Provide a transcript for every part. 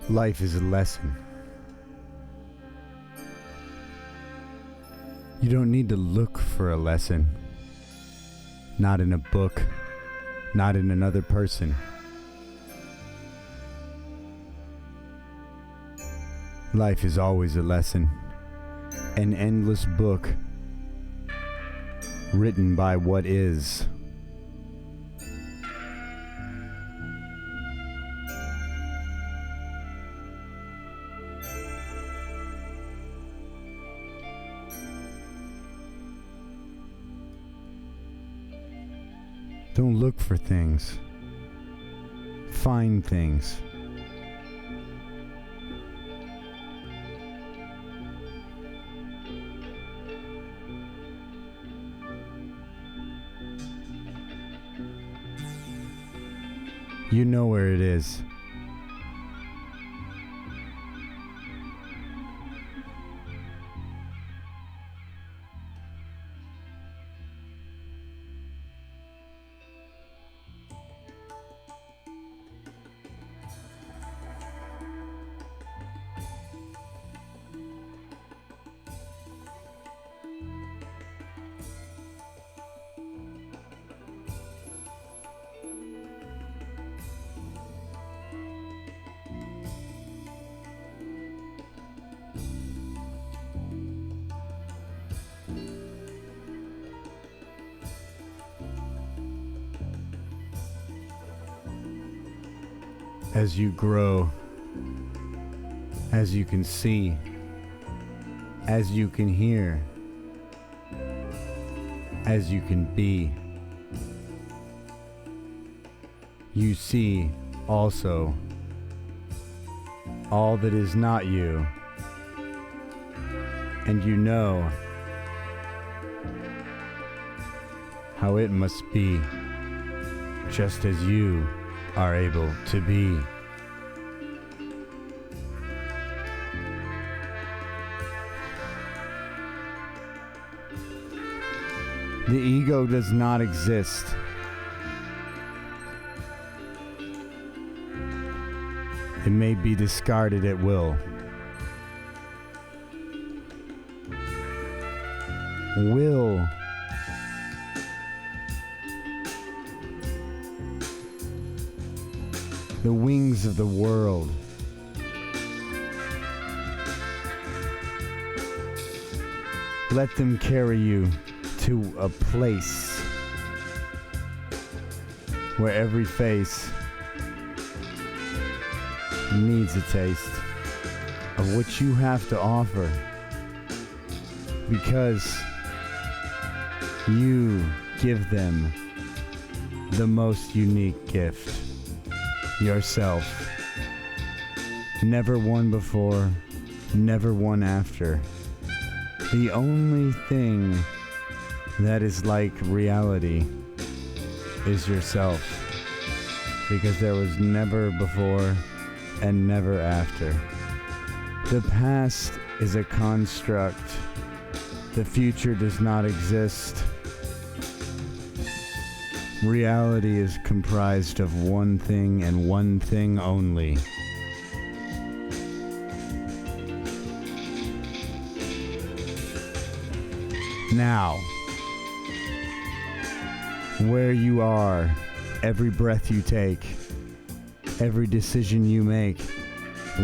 Life is a lesson. You don't need to look for a lesson. Not in a book, not in another person. Life is always a lesson, an endless book written by what is. Don't look for things. Find things. You know where it is. As you grow, as you can see, as you can hear, as you can be, you see also all that is not you, and you know how it must be, just as you are able to be. The ego does not exist. It may be discarded at will. Will the wings of the world. Let them carry you to a place where every face needs a taste of what you have to offer, because you give them the most unique gift. Yourself. Never one before, never one after. The only thing that is like reality is yourself, because there was never before and never after. The past is a construct. The future does not exist. Reality is comprised of one thing and one thing only. Now, where you are, every breath you take, every decision you make,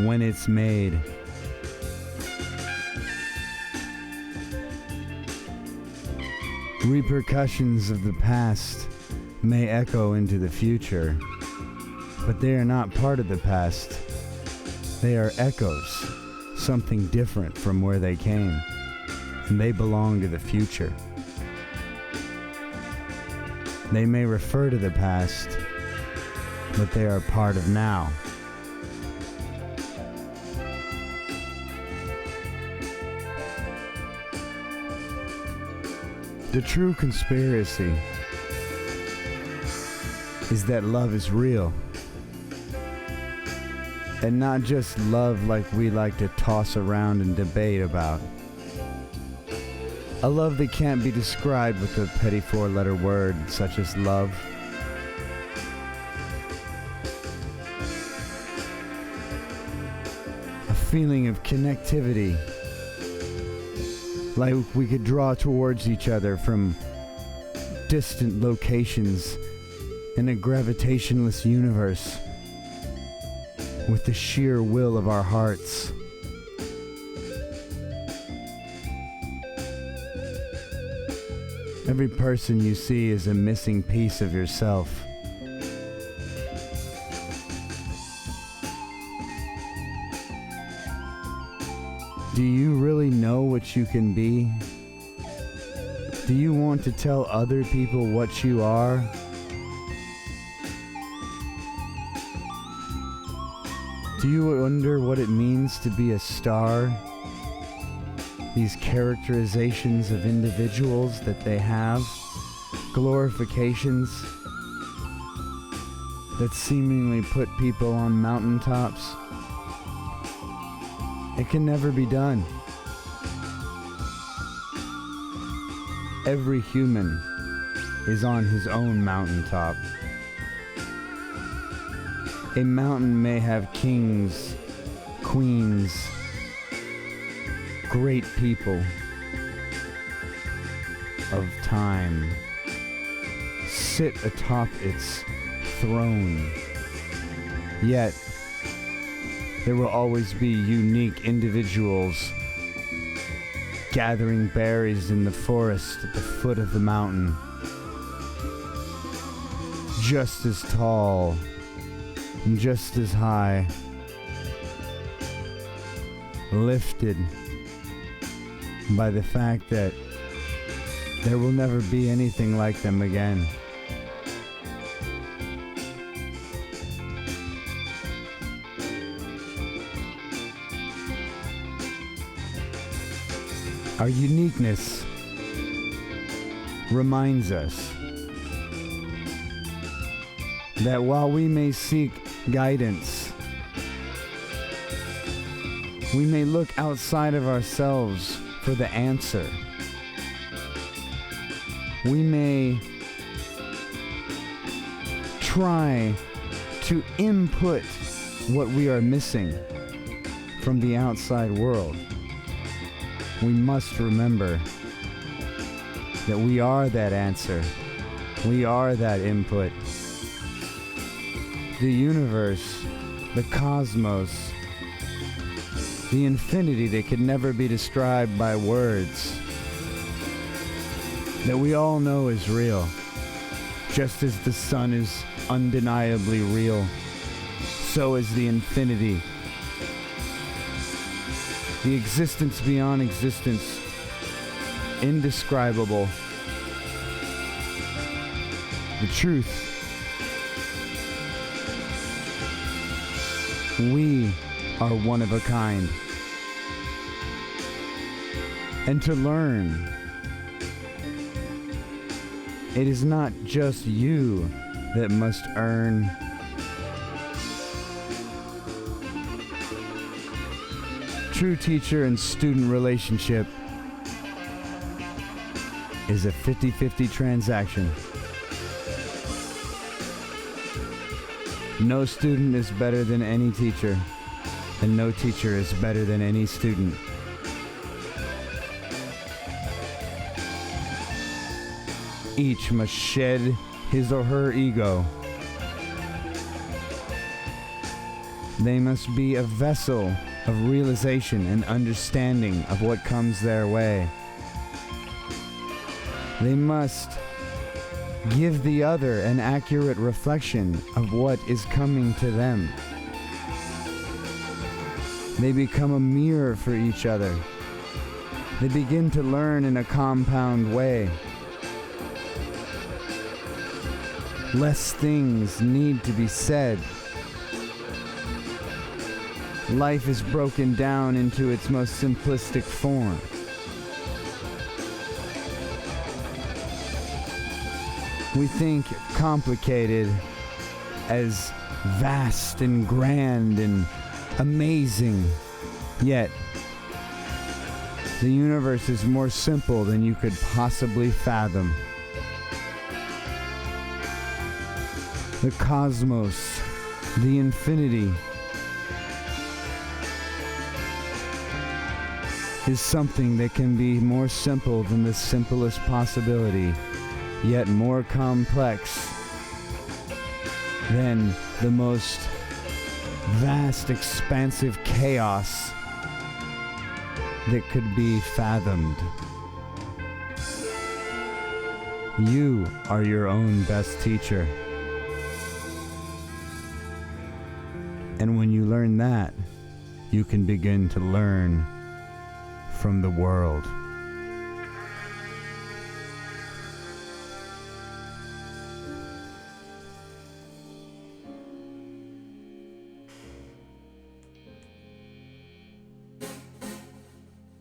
when it's made, repercussions of the past may echo into the future, but they are not part of the past. They are echoes, something different from where they came, and they belong to the future. They may refer to the past, but they are part of now. The true conspiracy is that love is real, and not just love like we like to toss around and debate about. A love that can't be described with a petty four-letter word such as love. feeling of connectivity, like we could draw towards each other from distant locations in a gravitationless universe with the sheer will of our hearts. Every person you see is a missing piece of yourself. Do you really know what you can be? Do you want to tell other people what you are? Do you wonder what it means to be a star? These characterizations of individuals that they have, glorifications that seemingly put people on mountaintops. It can never be done. Every human is on his own mountaintop. A mountain may have kings, queens, great people of time sit atop its throne. Yet, there will always be unique individuals gathering berries in the forest at the foot of the mountain, just as tall and just as high, lifted by the fact that there will never be anything like them again. Our uniqueness reminds us that while we may seek guidance, we may look outside of ourselves for the answer. We may try to input what we are missing from the outside world. We must remember that we are that answer. We are that input. The universe, the cosmos, the infinity that could never be described by words, that we all know is real. Just as the sun is undeniably real, so is the infinity. The existence beyond existence, indescribable. The truth. We are one of a kind. And to learn, it is not just you that must earn. True teacher and student relationship is a 50-50 transaction. No student is better than any teacher, and no teacher is better than any student. Each must shed his or her ego. They must be a vessel of realization and understanding of what comes their way. They must give the other an accurate reflection of what is coming to them. They become a mirror for each other. They begin to learn in a compound way. Less things need to be said. Life is broken down into its most simplistic form. We think complicated as vast and grand and amazing, yet the universe is more simple than you could possibly fathom. The cosmos, the infinity, is something that can be more simple than the simplest possibility, yet more complex than the most vast, expansive chaos that could be fathomed. You are your own best teacher. And when you learn that, you can begin to learn from the world.